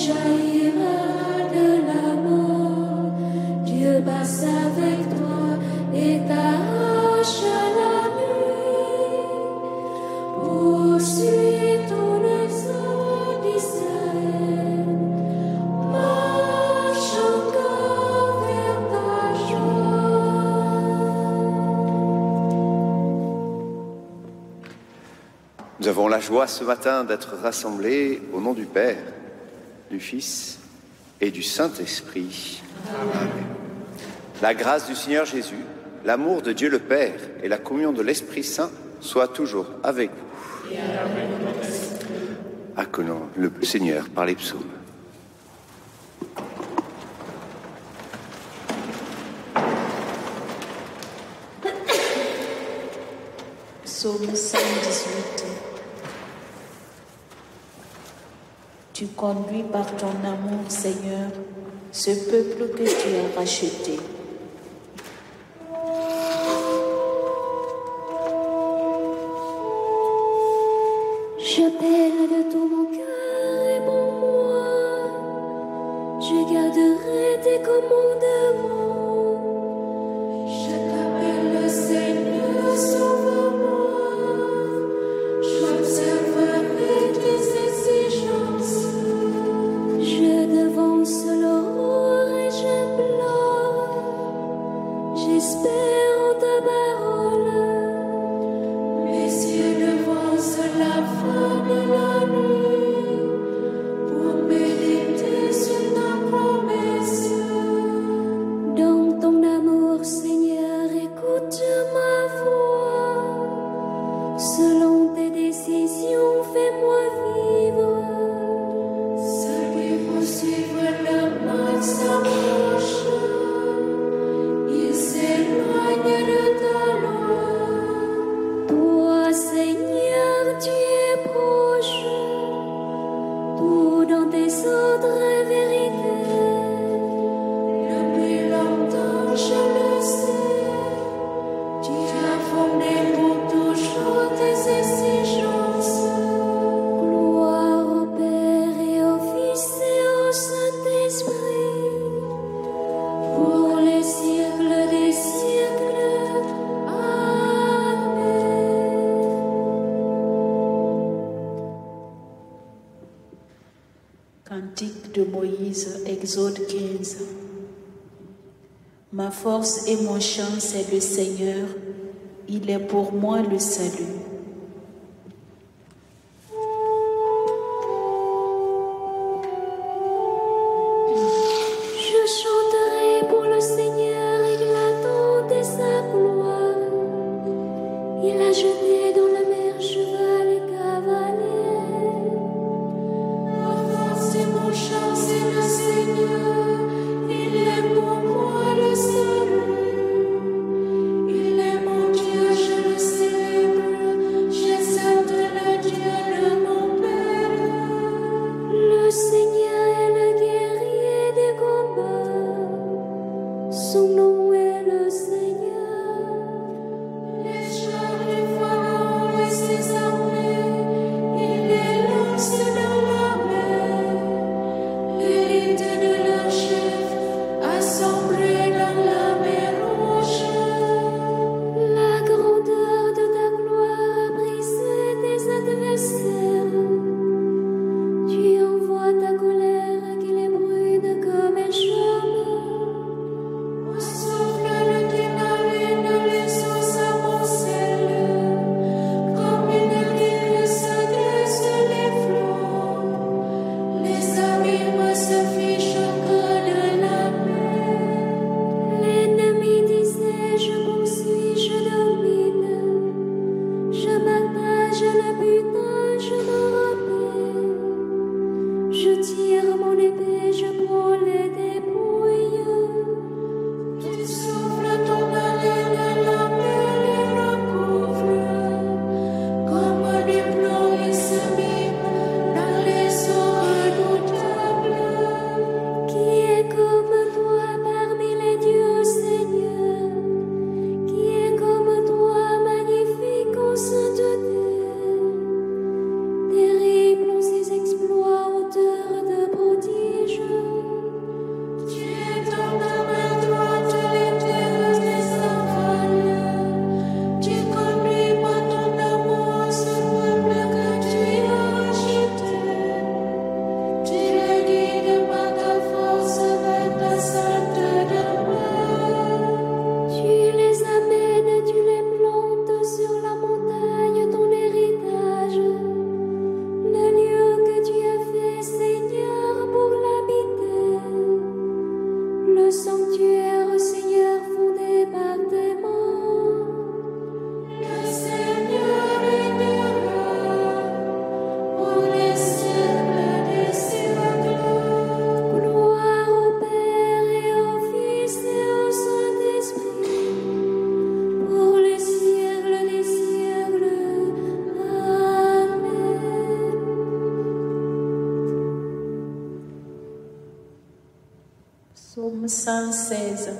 jaillira de la mort. Dieu passe avec toi et t'arrache à la nuit. Poursuis ton exode d'Israël. Marche encore vers ta joie. Nous avons la joie ce matin d'être rassemblés au nom du Père, du Fils et du Saint-Esprit. Amen. La grâce du Seigneur Jésus, l'amour de Dieu le Père et la communion de l'Esprit Saint soient toujours avec vous. Accueillons le Seigneur par les psaumes. Psaume 118. Tu conduis par ton amour, Seigneur, ce peuple que tu as racheté. J'appelle de tout mon cœur, réponds-moi. Je garderai tes commandements. Je t'appelle, Seigneur, sauve-moi. J'observerai tes exigences. Je devance l'aurore et j'implore. J'espère en ta parole. Mes yeux devancent la fin de la nuit pour méditer sur ta promesse. Dans ton amour, Seigneur, écoute ma voix. Selon tes décisions, fais-moi vivre. Ceux qui poursuivent le mal s'approchent. Ils s'éloignent de ta loi. Toi, Seigneur, tu es proche. Tout dans tes ordres est vérité. Depuis longtemps, je le sais. Tu as fondé pour toujours tes exigences. Gloire au Père et au Fils et au Saint-Esprit. Pour les siècles des siècles. Amen. Cantique de Moïse, Exode 15. Ma force et mon chant, c'est le Seigneur. Il est pour moi le salut. Je chanterai pour le Seigneur, éclatant de sa gloire. Il a jeté dans la mer cheval et cavalier. Ma force et mon chant, c'est le Seigneur. Il est pour moi le salut. Il est mon Dieu, je le célèbre. J'exalte le Dieu de mon Père. Le Seigneur est le guerrier des combats. Son nom est le Seigneur. Les chars du Pharaon et ses armées, il les lance dans la mer. L'élite de leur chef, assemblée dans la mer rouge. La grandeur de ta gloire a brisé tes adversaires. Tu envoies ta colère qui les brûle comme un chaume. Au souffle de tes narines, les eaux s'amoncellent. Comme une ville se dressent les flots. Les abîmes se fichent au creux de la mer. L'ennemi disait, je poursuis, je domine. Je partage le butin, je me rappelle. Je tire mon épée, je prends les dépouilles. Tu souffles ton haleine, la mer les recouvre. Comme des plombs, ils se miment dans les eaux redoutables. Qui est comme toi parmi les dieux, Seigneur? Qui est comme toi, magnifique en sainteté? Terribles en ses exploits, auteur de prodiges. Psaume 116.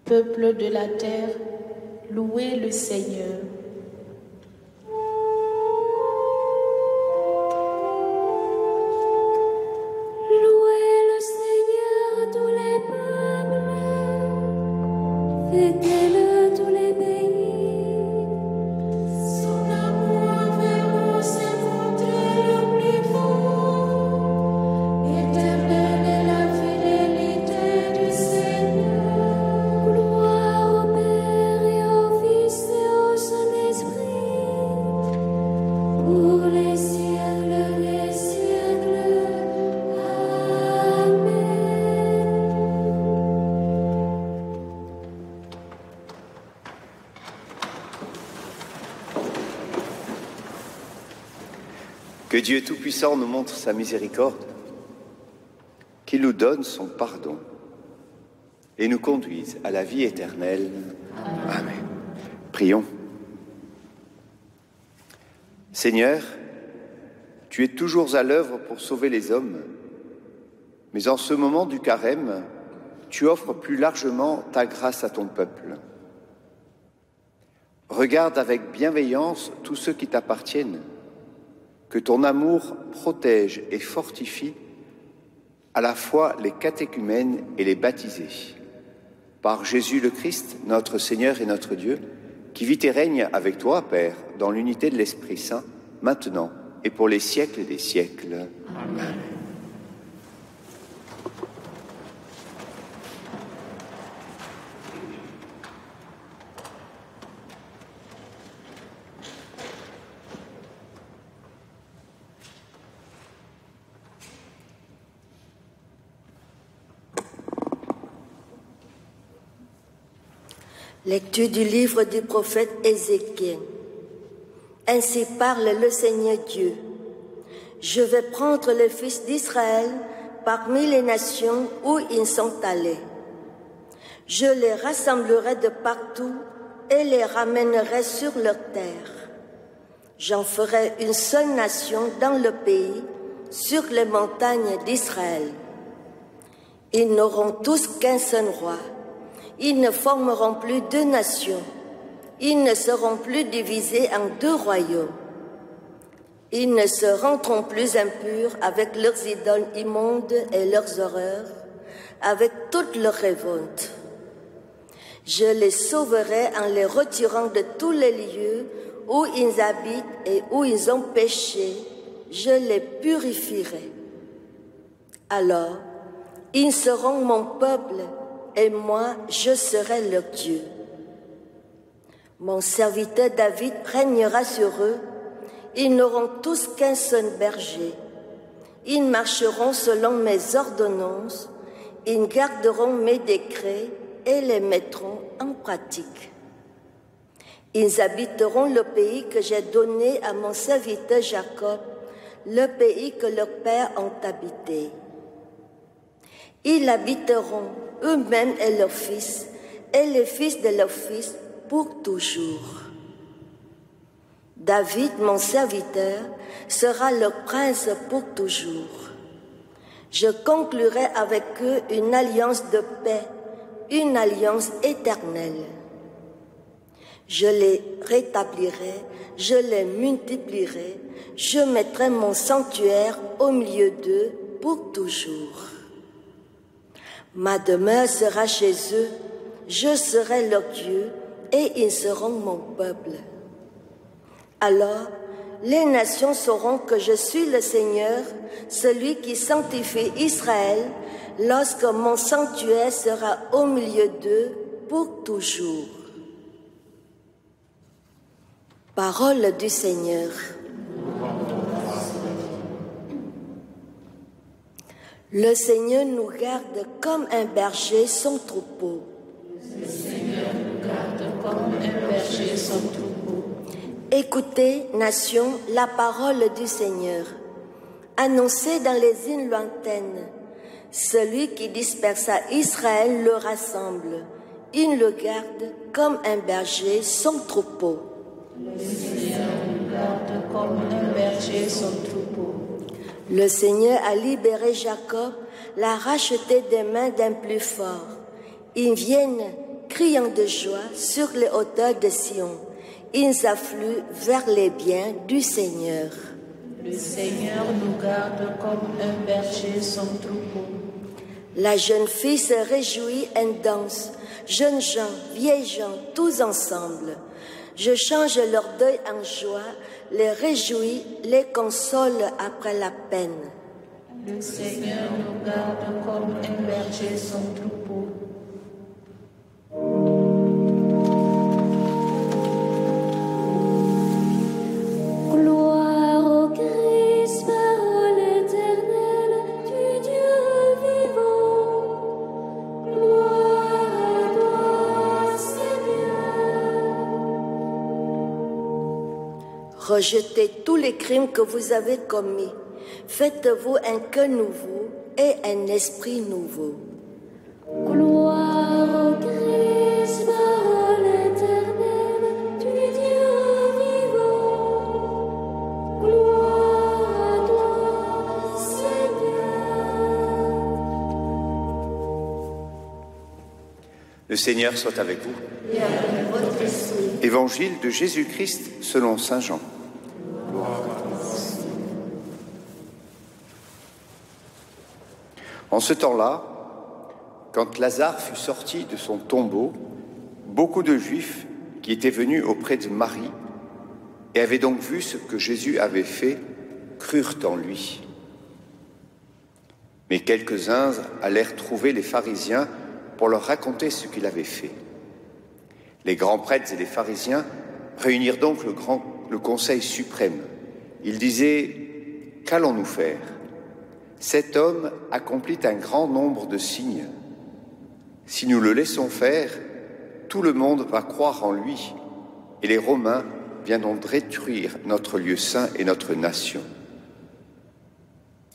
Peuple de la terre, louez le Seigneur. Louez le Seigneur, tous les peuples, fêtez-le tous les pays. Son amour vers nous s'est montré le plus fort. Éternelle est la fidélité du Seigneur. Gloire au Père et au Fils et au Saint-Esprit, pour les siècles des siècles. Amen. Que Dieu Tout-Puissant nous montre sa miséricorde, qu'il nous donne son pardon et nous conduise à la vie éternelle. Amen. Prions. Seigneur, tu es toujours à l'œuvre pour sauver les hommes, mais en ce moment du carême, tu offres plus largement ta grâce à ton peuple. Regarde avec bienveillance tous ceux qui t'appartiennent, que ton amour protège et fortifie à la fois les catéchumènes et les baptisés. Par Jésus le Christ, notre Seigneur et notre Dieu, qui vit et règne avec toi, Père, dans l'unité de l'Esprit Saint, maintenant et pour les siècles des siècles. Amen. Lecture du livre du prophète Ézéchiel. Ainsi parle le Seigneur Dieu. Je vais prendre les fils d'Israël parmi les nations où ils sont allés. Je les rassemblerai de partout et les ramènerai sur leur terre. J'en ferai une seule nation dans le pays, sur les montagnes d'Israël. Ils n'auront tous qu'un seul roi. Ils ne formeront plus deux nations. Ils ne seront plus divisés en deux royaumes. Ils ne se rendront plus impurs avec leurs idoles immondes et leurs horreurs, avec toutes leurs révoltes. Je les sauverai en les retirant de tous les lieux où ils habitent et où ils ont péché. Je les purifierai. Alors, ils seront mon peuple, et moi, je serai leur Dieu. Mon serviteur David régnera sur eux. Ils n'auront tous qu'un seul berger. Ils marcheront selon mes ordonnances. Ils garderont mes décrets et les mettront en pratique. Ils habiteront le pays que j'ai donné à mon serviteur Jacob, le pays que leurs pères ont habité. Ils habiteront eux-mêmes et leurs fils, et les fils de leurs fils pour toujours. David, mon serviteur, sera leur prince pour toujours. Je conclurai avec eux une alliance de paix, une alliance éternelle. Je les rétablirai, je les multiplierai, je mettrai mon sanctuaire au milieu d'eux pour toujours. Ma demeure sera chez eux, je serai leur Dieu et ils seront mon peuple. Alors, les nations sauront que je suis le Seigneur, celui qui sanctifie Israël, lorsque mon sanctuaire sera au milieu d'eux pour toujours. Parole du Seigneur. Le Seigneur nous garde comme un berger son troupeau. Le Seigneur nous garde comme un berger son troupeau. Écoutez, nation, la parole du Seigneur. Annoncez dans les îles lointaines. Celui qui dispersa Israël le rassemble. Il le garde comme un berger son troupeau. Le Seigneur nous garde comme un berger son troupeau. Le Seigneur a libéré Jacob, l'a racheté des mains d'un plus fort. Ils viennent, criant de joie, sur les hauteurs de Sion. Ils affluent vers les biens du Seigneur. Le Seigneur nous garde comme un berger son troupeau. La jeune fille se réjouit et danse. Jeunes gens, vieilles gens, tous ensemble. Je change leur deuil en joie, les réjouis, les console après la peine. Le Seigneur nous garde comme un berger son troupeau. Gloire au Christ, parole éternelle du Dieu vivant. Gloire à toi, Seigneur. Rejetez tous les crimes que vous avez commis. Faites-vous un cœur nouveau et un esprit nouveau. Gloire au Christ, parole éternelle du Dieu vivant. Gloire à toi, Seigneur. Le Seigneur soit avec vous. Et avec votre esprit. Évangile de Jésus-Christ selon saint Jean. En ce temps-là, quand Lazare fut sorti de son tombeau, beaucoup de Juifs qui étaient venus auprès de Marie et avaient donc vu ce que Jésus avait fait, crurent en lui. Mais quelques-uns allèrent trouver les pharisiens pour leur raconter ce qu'il avait fait. Les grands prêtres et les pharisiens réunirent donc le conseil suprême. Ils disaient « Qu'allons-nous faire ? Cet homme accomplit un grand nombre de signes. Si nous le laissons faire, tout le monde va croire en lui, et les Romains viendront détruire notre lieu saint et notre nation. »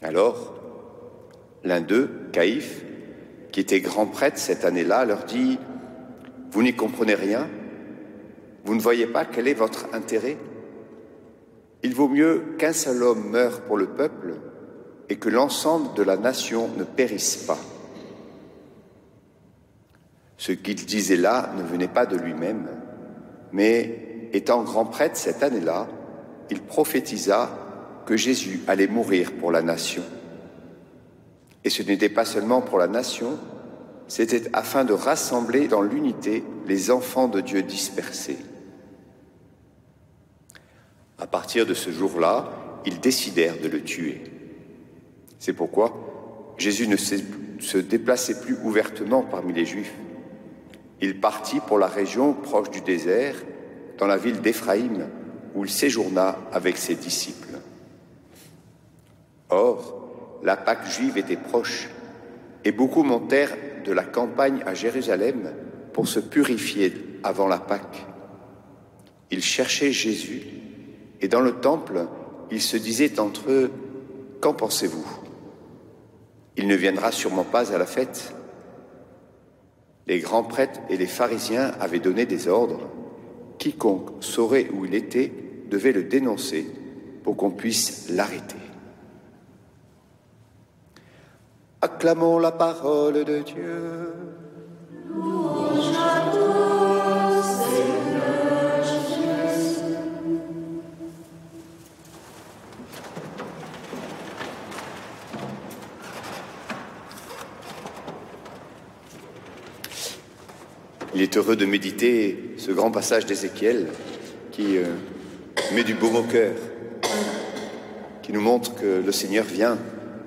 Alors, l'un d'eux, Caïphe, qui était grand prêtre cette année-là, leur dit « Vous n'y comprenez rien ? Vous ne voyez pas quel est votre intérêt ? Il vaut mieux qu'un seul homme meure pour le peuple et que l'ensemble de la nation ne périsse pas. » Ce qu'il disait là ne venait pas de lui-même, mais étant grand prêtre cette année-là, il prophétisa que Jésus allait mourir pour la nation. Et ce n'était pas seulement pour la nation, c'était afin de rassembler dans l'unité les enfants de Dieu dispersés. À partir de ce jour-là, ils décidèrent de le tuer. C'est pourquoi Jésus ne se déplaçait plus ouvertement parmi les Juifs. Il partit pour la région proche du désert, dans la ville d'Éphraïm, où il séjourna avec ses disciples. Or, la Pâque juive était proche, et beaucoup montèrent de la campagne à Jérusalem pour se purifier avant la Pâque. Ils cherchaient Jésus, et dans le temple, ils se disaient entre eux « Qu'en pensez-vous ? Il ne viendra sûrement pas à la fête. » Les grands prêtres et les pharisiens avaient donné des ordres. Quiconque saurait où il était devait le dénoncer pour qu'on puisse l'arrêter. Acclamons la parole de Dieu. Louange à toi, Seigneur Jésus. Il est heureux de méditer ce grand passage d'Ézéchiel qui met du baume au cœur, qui nous montre que le Seigneur vient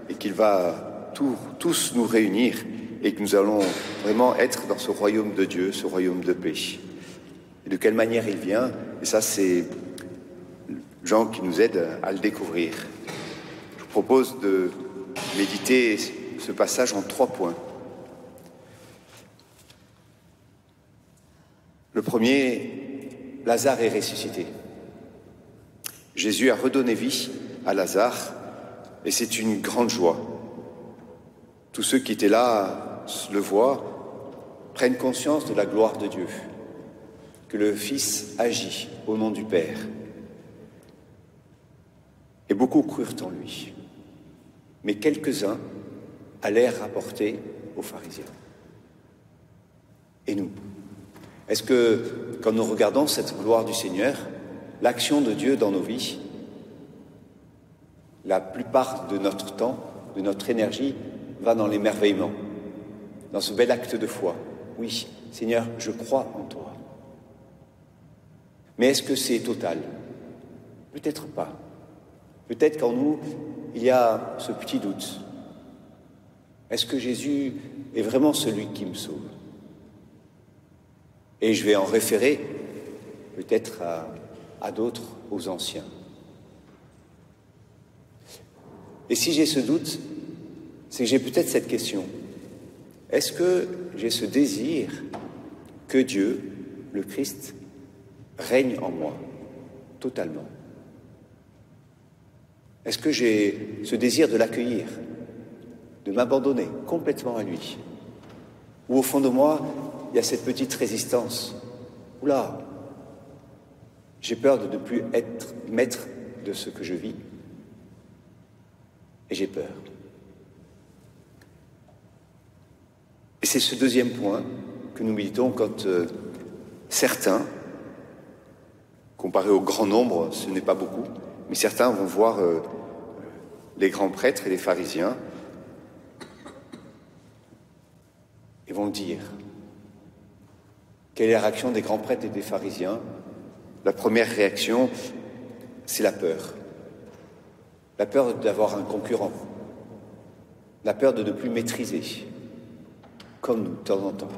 et qu'il va tous nous réunir et que nous allons vraiment être dans ce royaume de Dieu, ce royaume de paix. Et de quelle manière il vient, et ça c'est Jean qui nous aide à le découvrir. Je vous propose de méditer ce passage en 3 points. Le premier, Lazare est ressuscité. Jésus a redonné vie à Lazare et c'est une grande joie. Tous ceux qui étaient là le voient, prennent conscience de la gloire de Dieu, que le Fils agit au nom du Père. Et beaucoup crurent en lui. Mais quelques-uns allèrent rapporter aux pharisiens. Et nous? Est-ce que, quand nous regardons cette gloire du Seigneur, l'action de Dieu dans nos vies, la plupart de notre temps, de notre énergie, va dans l'émerveillement, dans ce bel acte de foi? Oui, Seigneur, je crois en toi. Mais est-ce que c'est total? Peut-être pas. Peut-être qu'en nous, il y a ce petit doute. Est-ce que Jésus est vraiment celui qui me sauve? Et je vais en référer peut-être à d'autres, aux anciens. Et si j'ai ce doute, c'est que j'ai peut-être cette question. Est-ce que j'ai ce désir que Dieu, le Christ, règne en moi, totalement? Est-ce que j'ai ce désir de l'accueillir, de m'abandonner complètement à lui? Ou au fond de moi, il y a cette petite résistance. Oula, j'ai peur de ne plus être maître de ce que je vis. Et j'ai peur. Et c'est ce deuxième point que nous méditons quand certains, comparé au grand nombre, ce n'est pas beaucoup, mais certains vont voir les grands prêtres et les pharisiens et vont dire: quelle est la réaction des grands prêtres et des pharisiens? La première réaction, c'est la peur. La peur d'avoir un concurrent. La peur de ne plus maîtriser, comme nous, de temps en temps.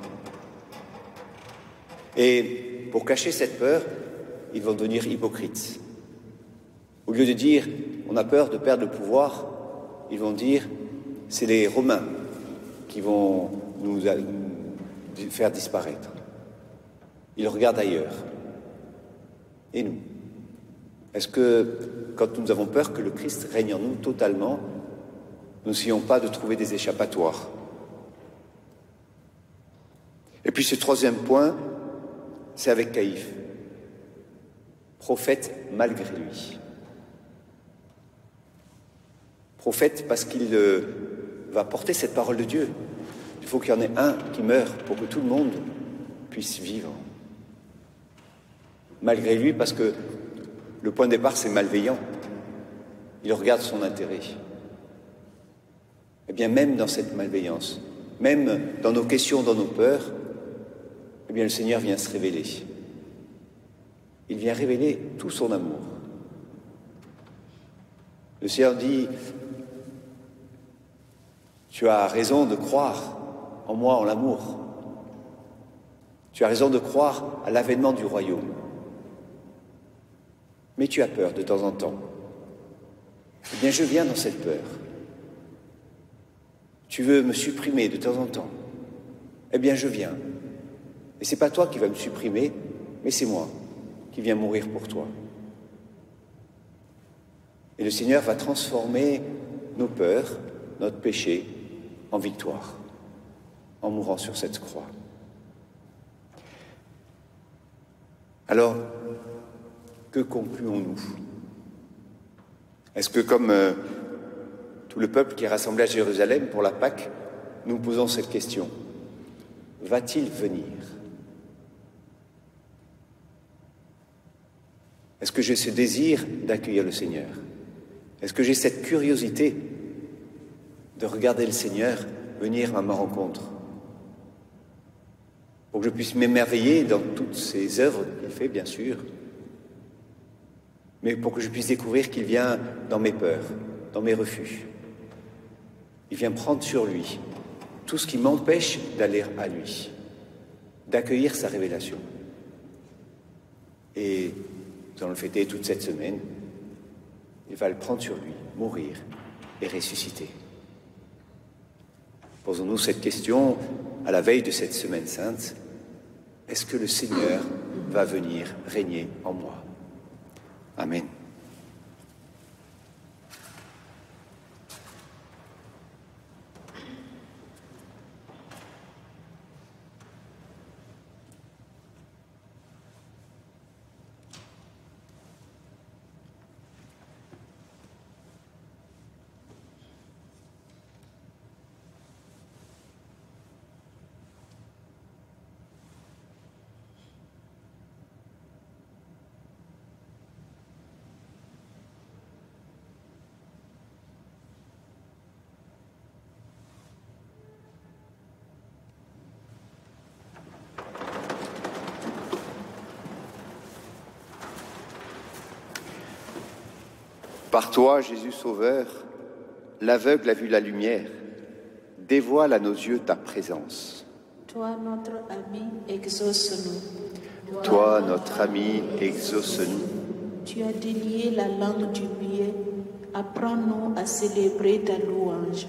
Et pour cacher cette peur, ils vont devenir hypocrites. Au lieu de dire « on a peur de perdre le pouvoir », ils vont dire « c'est les Romains qui vont nous faire disparaître ». Ils regardent ailleurs. Et nous? Est-ce que, quand nous avons peur que le Christ règne en nous totalement, nous n'essayons pas de trouver des échappatoires? Et puis ce troisième point, c'est avec Caïphe. Prophète malgré lui. Prophète parce qu'il va porter cette parole de Dieu. Il faut qu'il y en ait un qui meure pour que tout le monde puisse vivre. Malgré lui, parce que le point de départ, c'est malveillant. Il regarde son intérêt. Eh bien, même dans cette malveillance, même dans nos questions, dans nos peurs, eh bien, le Seigneur vient se révéler. Il vient révéler tout son amour. Le Seigneur dit: tu as raison de croire en moi, en l'amour. Tu as raison de croire à l'avènement du royaume. Mais tu as peur de temps en temps. Eh bien, je viens dans cette peur. Tu veux me supprimer de temps en temps. Eh bien, je viens. Et c'est pas toi qui vas me supprimer, mais c'est moi qui viens mourir pour toi. Et le Seigneur va transformer nos peurs, notre péché, en victoire, en mourant sur cette croix. Alors, que concluons-nous? Est-ce que, comme tout le peuple qui est rassemblé à Jérusalem pour la Pâque, nous posons cette question: va-t-il venir? Est-ce que j'ai ce désir d'accueillir le Seigneur? Est-ce que j'ai cette curiosité de regarder le Seigneur venir à ma rencontre, pour que je puisse m'émerveiller dans toutes ces œuvres qu'il fait, bien sûr, mais pour que je puisse découvrir qu'il vient dans mes peurs, dans mes refus. Il vient prendre sur lui tout ce qui m'empêche d'aller à lui, d'accueillir sa révélation. Et nous allons le fêter toute cette semaine. Il va le prendre sur lui, mourir et ressusciter. Posons-nous cette question à la veille de cette semaine sainte: est-ce que le Seigneur va venir régner en moi? Amen. Par toi, Jésus Sauveur, l'aveugle a vu la lumière. Dévoile à nos yeux ta présence. Toi, notre ami, exauce-nous. Toi, notre ami, exauce-nous. Tu as délié la langue du muet. Apprends-nous à célébrer ta louange.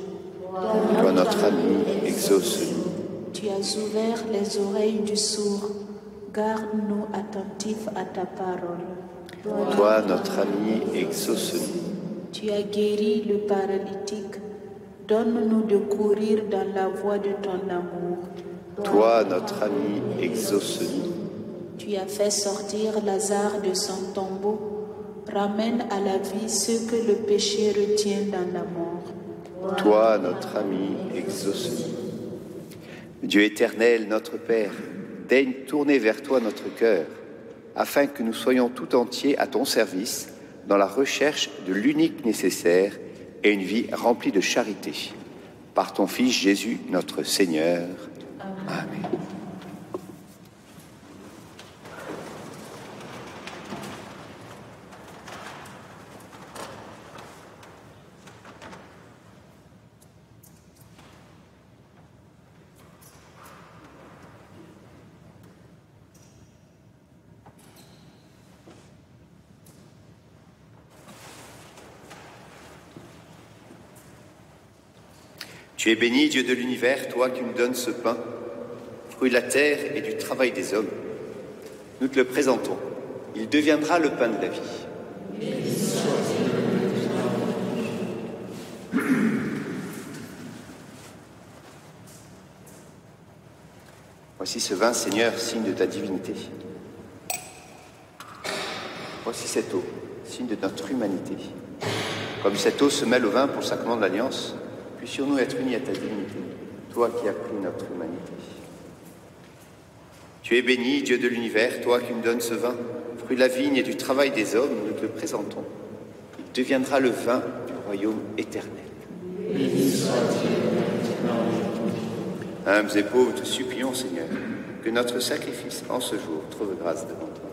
Toi, notre ami, exauce-nous. Tu as ouvert les oreilles du sourd. Garde-nous attentifs à ta parole. Toi, notre ami, exauce-nous. Tu as guéri le paralytique. Donne-nous de courir dans la voie de ton amour. Toi, notre ami, exauce-nous. Tu as fait sortir Lazare de son tombeau. Ramène à la vie ceux que le péché retient dans la mort. Toi, notre ami, exauce-nous. Dieu éternel, notre Père, daigne tourner vers toi notre cœur, afin que nous soyons tout entiers à ton service dans la recherche de l'unique nécessaire et une vie remplie de charité. Par ton Fils Jésus, notre Seigneur. Amen. Tu es béni, Dieu de l'univers, toi qui nous donnes ce pain, fruit de la terre et du travail des hommes. Nous te le présentons. Il deviendra le pain de la vie. Voici ce vin, Seigneur, signe de ta divinité. Voici cette eau, signe de notre humanité. Comme cette eau se mêle au vin pour le sacrement de l'Alliance, puissions-nous être unis à ta divinité, toi qui as pris notre humanité. Tu es béni, Dieu de l'univers, toi qui nous donnes ce vin, fruit de la vigne et du travail des hommes, nous te le présentons. Il deviendra le vin du royaume éternel. Humbles et pauvres, te supplions, Seigneur, que notre sacrifice en ce jour trouve grâce devant toi.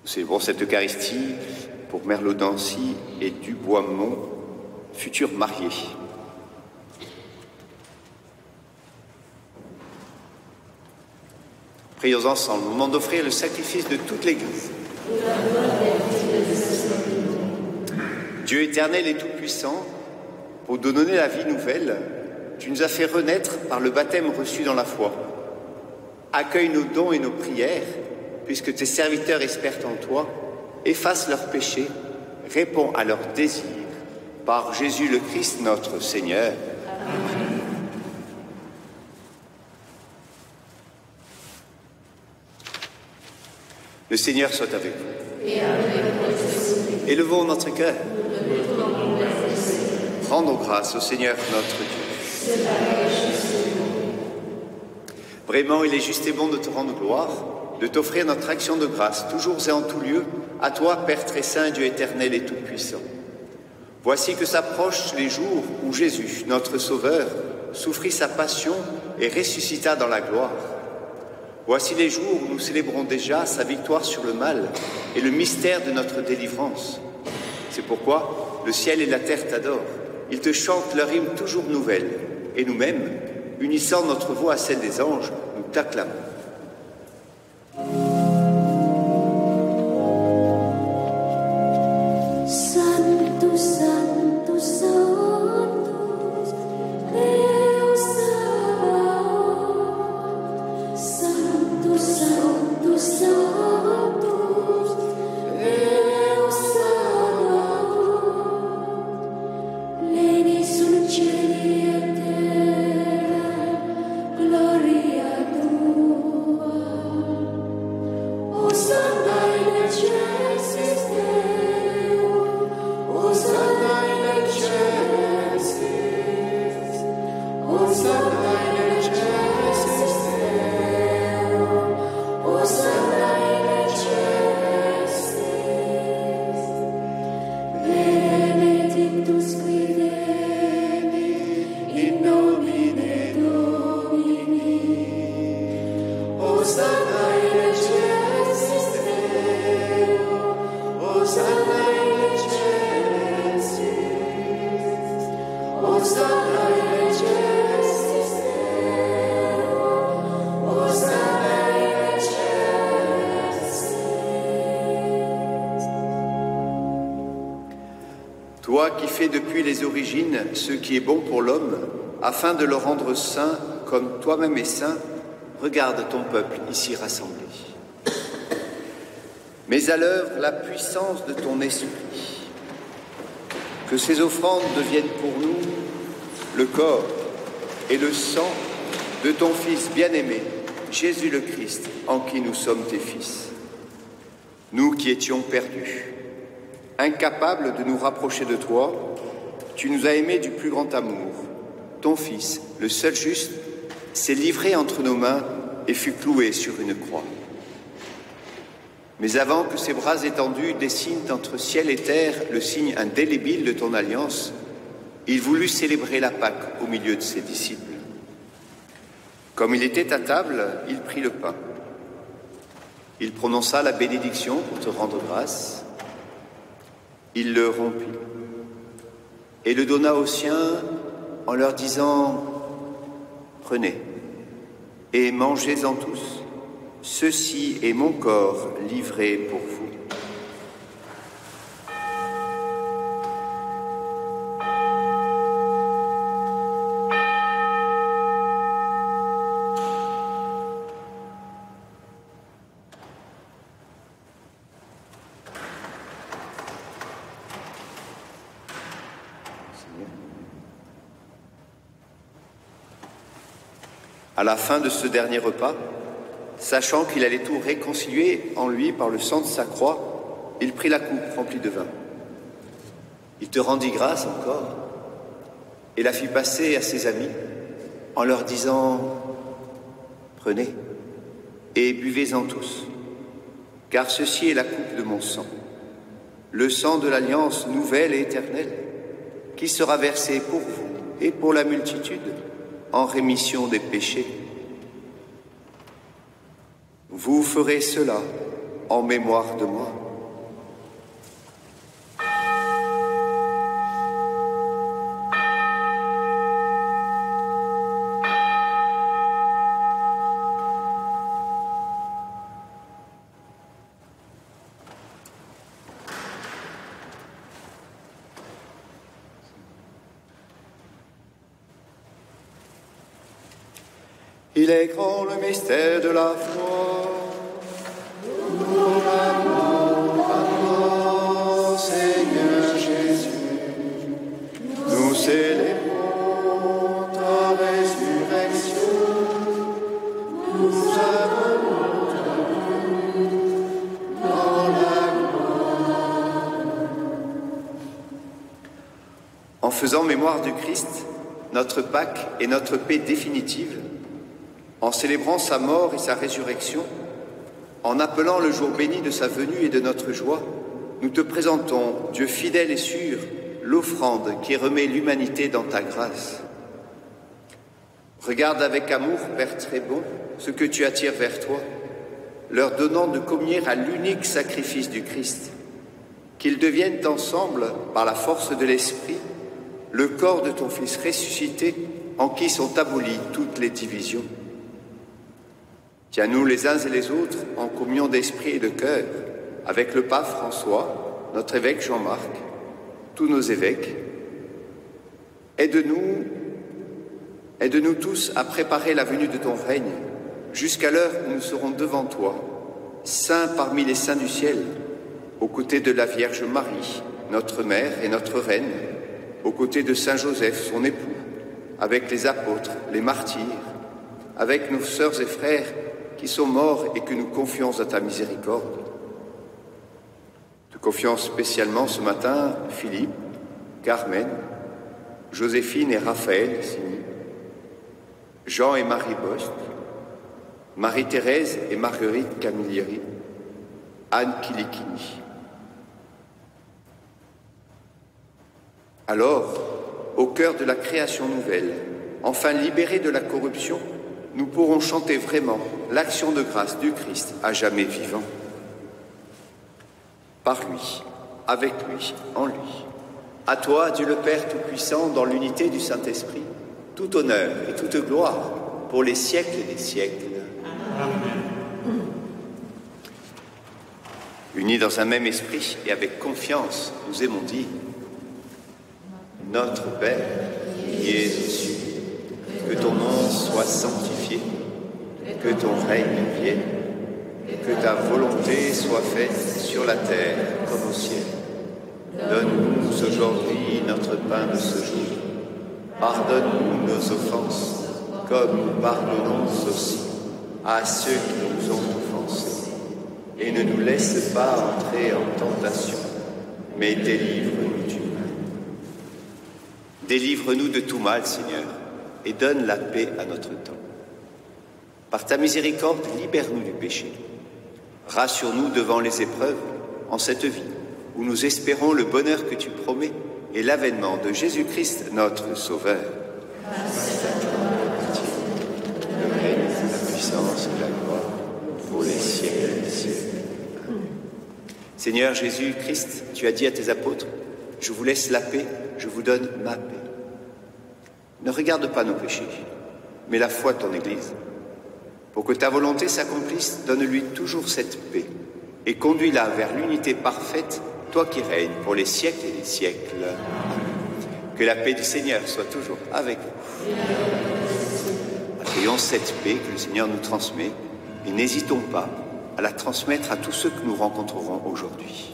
Nous célébrons cette Eucharistie pour Merlot d'Ancy et Dubois-Mont, futurs mariés. Prions ensemble, au moment d'offrir le sacrifice de toute l'Église. Dieu éternel et tout-puissant, pour nous donner la vie nouvelle, tu nous as fait renaître par le baptême reçu dans la foi. Accueille nos dons et nos prières, puisque tes serviteurs espèrent en toi, efface leurs péchés, réponds à leurs désirs, par Jésus le Christ notre Seigneur. Amen. Le Seigneur soit avec vous. Et avec votre esprit. Élevons notre cœur. Rendons grâce au Seigneur notre Dieu. Vraiment, il est juste et bon de te rendre gloire, de t'offrir notre action de grâce, toujours et en tout lieu, à toi, Père très saint, Dieu éternel et tout-puissant. Voici que s'approchent les jours où Jésus, notre Sauveur, souffrit sa passion et ressuscita dans la gloire. Voici les jours où nous célébrons déjà sa victoire sur le mal et le mystère de notre délivrance. C'est pourquoi le ciel et la terre t'adorent. Ils te chantent leur hymne toujours nouvelle, et nous-mêmes, unissant notre voix à celle des anges, nous t'acclamons. Santo, Santo, Santo, Deus Sabaoth. Santo, Santo, Santo, Deus Sabaoth. Pleni sul cielo e terra, gloria a Dio. qui fais depuis les origines ce qui est bon pour l'homme, afin de le rendre saint comme toi-même es saint, regarde ton peuple ici rassemblé. Mets à l'œuvre la puissance de ton esprit. Que ces offrandes deviennent pour nous le corps et le sang de ton Fils bien-aimé, Jésus le Christ, en qui nous sommes tes fils. Nous qui étions perdus, incapables de nous rapprocher de toi, tu nous as aimés du plus grand amour. Ton Fils, le seul juste, s'est livré entre nos mains et fut cloué sur une croix. Mais avant que ses bras étendus dessinent entre ciel et terre le signe indélébile de ton alliance, il voulut célébrer la Pâque au milieu de ses disciples. Comme il était à table, il prit le pain. Il prononça la bénédiction pour te rendre grâce. Il le rompit et le donna aux siens en leur disant « Prenez et mangez-en tous. Ceci est mon corps livré pour vous. » À la fin de ce dernier repas, sachant qu'il allait tout réconcilier en lui par le sang de sa croix, il prit la coupe remplie de vin. Il te rendit grâce encore et la fit passer à ses amis en leur disant « Prenez et buvez-en tous, car ceci est la coupe de mon sang, le sang de l'alliance nouvelle et éternelle, qui sera versé pour vous et pour la multitude en rémission des péchés. Vous ferez cela en mémoire de moi. » Il est grand le mystère de la foi. Nous l'amour à toi, Seigneur Jésus. Nous célébrons ta résurrection. Nous avons ta venue dans la gloire. En faisant mémoire du Christ, notre Pâque et notre paix définitive, en célébrant sa mort et sa résurrection, en appelant le jour béni de sa venue et de notre joie, nous te présentons, Dieu fidèle et sûr, l'offrande qui remet l'humanité dans ta grâce. Regarde avec amour, Père très bon, ce que tu attires vers toi, leur donnant de communier à l'unique sacrifice du Christ, qu'ils deviennent ensemble, par la force de l'Esprit, le corps de ton Fils ressuscité, en qui sont abolies toutes les divisions. Tiens-nous les uns et les autres en communion d'esprit et de cœur, avec le pape François, notre évêque Jean-Marc, tous nos évêques. Aide-nous tous à préparer la venue de ton règne, jusqu'à l'heure où nous serons devant toi, saints parmi les saints du ciel, aux côtés de la Vierge Marie, notre mère et notre reine, aux côtés de Saint Joseph, son époux, avec les apôtres, les martyrs, avec nos sœurs et frères qui sont morts et que nous confions à ta miséricorde. Te confions spécialement ce matin Philippe, Carmen, Joséphine et Raphaël Sini, Jean et Marie Bost, Marie-Thérèse et Marguerite Camilleri, Anne Kilikini. Alors, au cœur de la création nouvelle, enfin libérés de la corruption, nous pourrons chanter vraiment l'action de grâce du Christ à jamais vivant. Par lui, avec lui, en lui. À toi, Dieu le Père Tout-Puissant, dans l'unité du Saint-Esprit, tout honneur et toute gloire pour les siècles des siècles. Amen. Unis dans un même esprit et avec confiance, nous aimons dire Notre Père, qui es aux cieux, que ton nom soit sanctifié, que ton règne vienne, que ta volonté soit faite sur la terre comme au ciel. Donne-nous aujourd'hui notre pain de ce jour. Pardonne-nous nos offenses, comme nous pardonnons aussi à ceux qui nous ont offensés. Et ne nous laisse pas entrer en tentation, mais délivre-nous du mal. Délivre-nous de tout mal, Seigneur, et donne la paix à notre temps. Par ta miséricorde, libère-nous du péché. Rassure-nous devant les épreuves en cette vie, où nous espérons le bonheur que tu promets et l'avènement de Jésus-Christ, notre Sauveur. Le règne, la puissance et la gloire pour les siècles des siècles. Seigneur Jésus-Christ, tu as dit à tes apôtres, « Je vous laisse la paix, je vous donne ma paix. » Ne regarde pas nos péchés, mais la foi de ton Église. Pour que ta volonté s'accomplisse, donne-lui toujours cette paix et conduis-la vers l'unité parfaite, toi qui règnes pour les siècles et les siècles. Que la paix du Seigneur soit toujours avec vous. Accueillons cette paix que le Seigneur nous transmet et n'hésitons pas à la transmettre à tous ceux que nous rencontrerons aujourd'hui.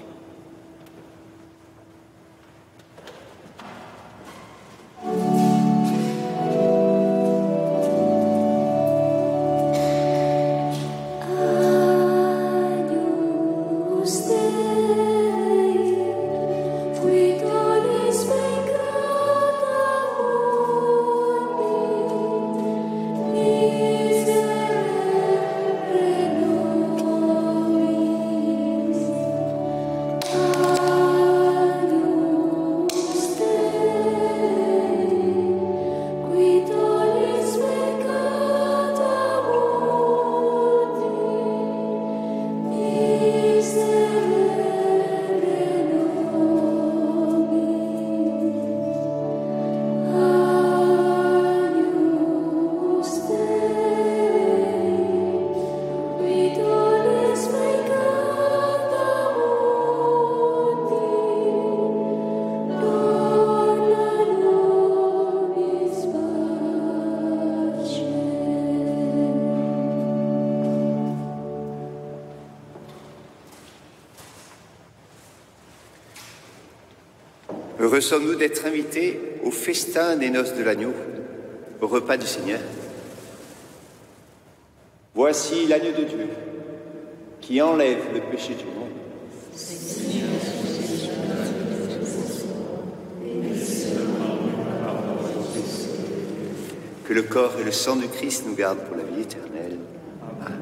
Heureux sommes-nous d'être invités au festin des noces de l'agneau, au repas du Seigneur. Voici l'agneau de Dieu qui enlève le péché du monde. Que le corps et le sang du Christ nous gardent pour la vie éternelle. Amen.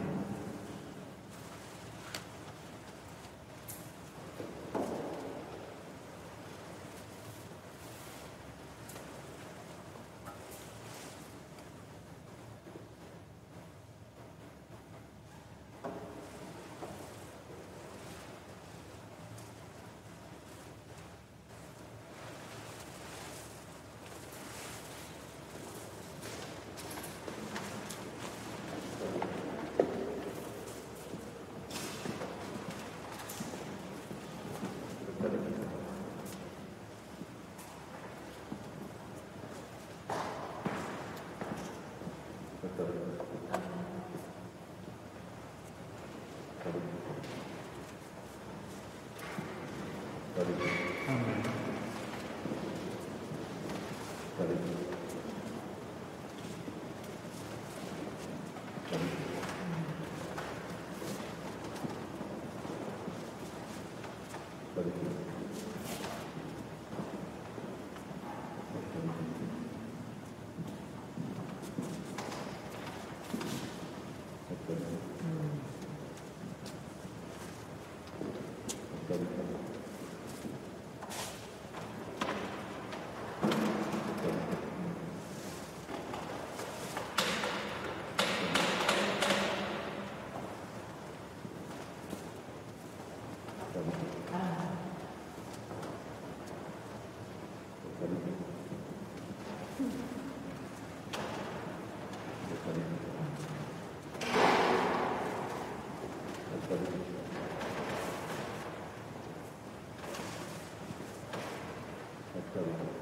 Thank you.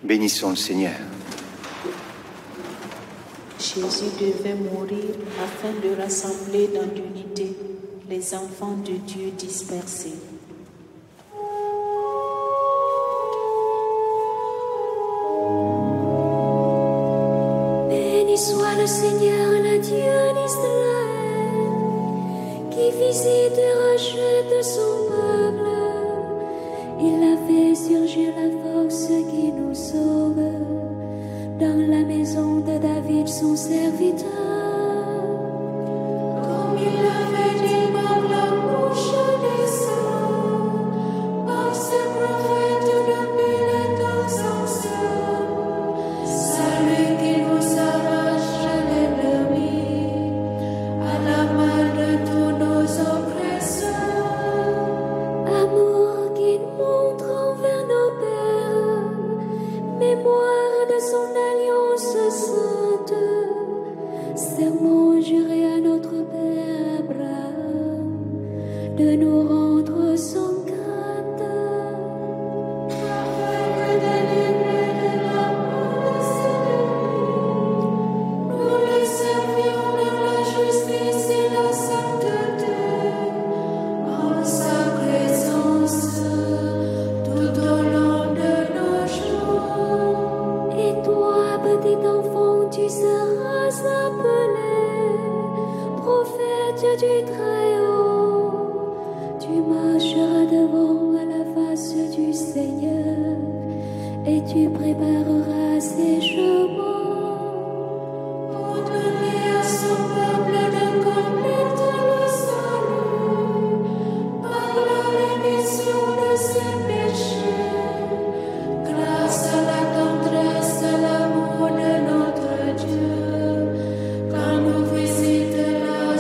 Bénissons le Seigneur. Jésus devait mourir afin de rassembler dans l'unité les enfants de Dieu dispersés. Béni soit le Seigneur, le Dieu d'Israël, qui visite et rachète son peuple. Il a fait surgir la force qui nous sauve dans la maison de David, son serviteur. Comme il l'avait dit par la bouche des saints, par ses prophètes depuis les temps anciens. Salut qui vous arrache l'ennemi à la main de tous nos oppresseurs. Amour qu'il montre envers nos pères, mémoire de son alliance sainte, serment juré à notre père Abraham, de nous rendre sans crainte. Afin de délivrer de la menace de lui, nous le servions dans la justice et la sainteté, en sa présence tout au long de nos jours. Et toi, petit enfant, tu seras appelé prophète du Très-Haut. Tu marcheras devant à la face du Seigneur et tu prépareras ses chemins. Pour donner à son peuple de connaître le salut par la rémission de ses péchés, grâce à la tendresse, à l'amour de notre Dieu, quand nous visite la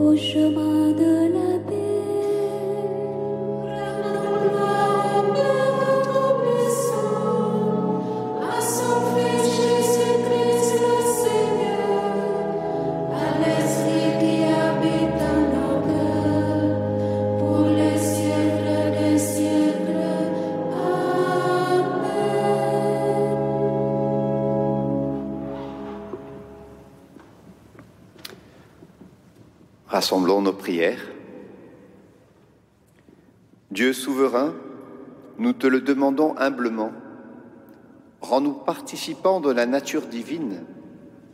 au chemin de la paix. Rassemblons nos prières. Dieu souverain, nous te le demandons humblement. Rends-nous participants de la nature divine,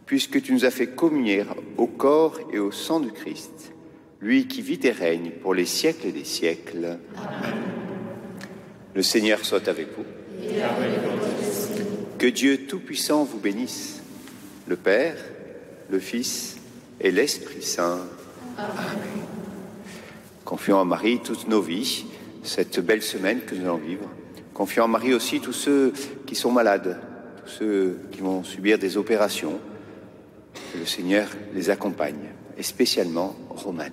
puisque tu nous as fait communier au corps et au sang du Christ, lui qui vit et règne pour les siècles des siècles. Amen. Le Seigneur soit avec vous. Et avec votre esprit. Que Dieu Tout-Puissant vous bénisse, le Père, le Fils et l'Esprit Saint. Amen. Confions à Marie toutes nos vies, cette belle semaine que nous allons vivre. Confions à Marie aussi tous ceux qui sont malades, tous ceux qui vont subir des opérations. Que le Seigneur les accompagne, et spécialement Romane.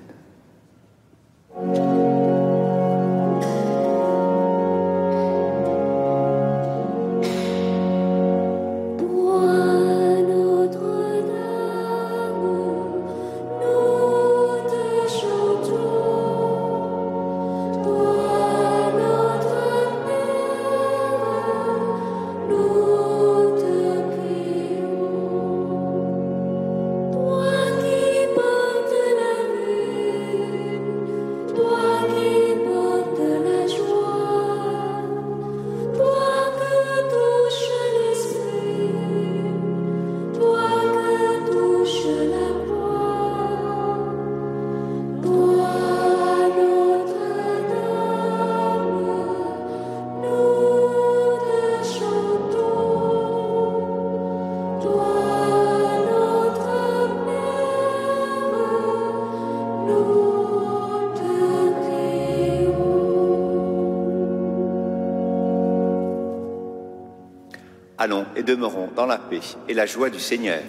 Allons et demeurons dans la paix et la joie du Seigneur.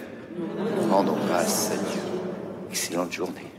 Rendons grâce à Dieu. Excellente journée.